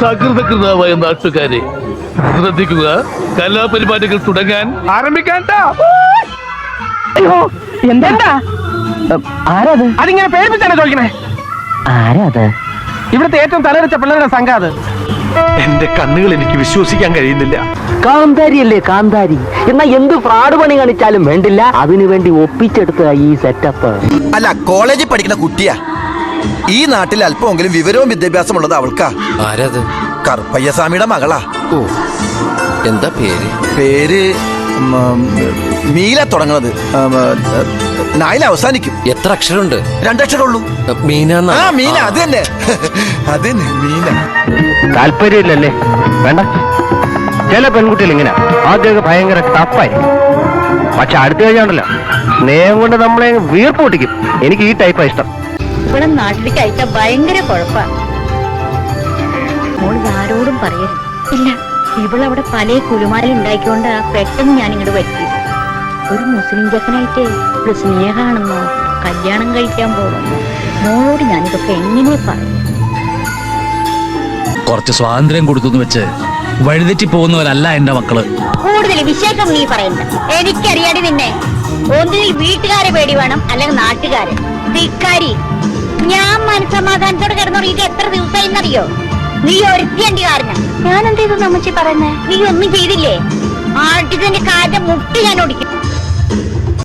സകൃതകൃതാവായ നാട്ടുകാരെ ശ്രദ്ധിക്കുക, കലാപരിപാടികൾ തുടങ്ങാൻ ആരംഭിക്കാൻ. അയ്യോ എന്താ ആരാത്? അതിങ്ങനെ പേടിപ്പിച്ചാണ് ചോദിക്കണേ. ആരാത്? ഇവിടുത്തെ ഏറ്റവും തലവെച്ച പിള്ളേരുടെ സംഘം അത്. എന്റെ കണ്ണുകൾ എനിക്ക് വിശ്വസിക്കാൻ കഴിയുന്നില്ല. കാന്താരി അല്ലേ കാന്താരി? എന്നാ എന്ത് ഫ്രോഡ് പണി കാണിച്ചാലും വേണ്ടില്ല, അതിനു വേണ്ടി ഒപ്പിച്ചെടുത്ത ഈ സെറ്റപ്പ്. അല്ല, കോളേജിൽ പഠിക്കുന്ന കുട്ടിയാ. ഈ നാട്ടിൽ അല്പമെങ്കിലും വിവരവും വിദ്യാഭ്യാസം ഉള്ളത് അവൾക്കാ. ആരത്? കറുപ്പയ്യസ്വാമിയുടെ മകളാ. ഓ, എന്താ പേര്? പേര് മീല തുടങ്ങുന്നത്, നായില അവസാനിക്കും. എത്ര അക്ഷരമുണ്ട്? 2 അക്ഷരമുള്ളൂ. മീന. ആ മീന, അത് തന്നെ അത് തന്നെ മീന. താല്പര്യമില്ലല്ലേ? വേണ്ട. ചില പെൺകുട്ടികൾ ഇങ്ങനെ ആദ്യമൊക്കെ ഭയങ്കര ടഫായിരിക്കും, പക്ഷെ അടുത്ത് കഴിഞ്ഞാണ്ടല്ലോ സ്നേഹം കൊണ്ട് നമ്മളെ വീർപ്പ് പൊട്ടിക്കും. എനിക്ക് ഈ ടൈപ്പാ ഇഷ്ടം. ഇവിടെ നാട്ടിലേക്ക് അയച്ചാൽ ഭയങ്കര കുഴപ്പാ. മോൾ ആരോടും പറയരുത്. ഇല്ല, ഇവളവിടെ പല കുലുമാല ഉണ്ടാക്കിക്കൊണ്ട് പെട്ടെന്ന് ഞാൻ ഇങ്ങോട്ട് പറ്റി. ഒരു മുസ്ലിം ചെക്കനായിട്ട് ഒരു സ്നേഹമാണെന്നോ കല്യാണം കഴിക്കാൻ പോകുന്നു. മോളോട് ഞാനിതൊക്കെ എങ്ങനെ പറയും? കുറച്ച് സ്വാതന്ത്ര്യം കൊടുത്തു വെച്ച് വഴിതെറ്റി പോകുന്നവരല്ല എന്റെ മക്കള്. കൂടുതൽ വിശേഷം നീ പറയണ്ട. എനിക്കറിയാടി നിന്നെ. ഒന്നിൽ വീട്ടുകാരെ പേടി വേണം, അല്ലെങ്കിൽ നാട്ടുകാരെ. ധിക്കാരി, ഞാൻ മനസ്സമാധാനത്തോടെ കിടന്നുറങ്ങിയിട്ട് എത്ര ദിവസമായിന്നറിയോ? നീ ഒരുത്തിയണ്ടി കാരണം. ഞാൻ എന്ത് ചെയ്തു അമ്മച്ചി പറയുന്നേ? നീ ഒന്നും ചെയ്തില്ലേ? ആട്ടിന്റെ കാലിന്റെ മുട്ടി ഞാൻ ഓടിക്കും.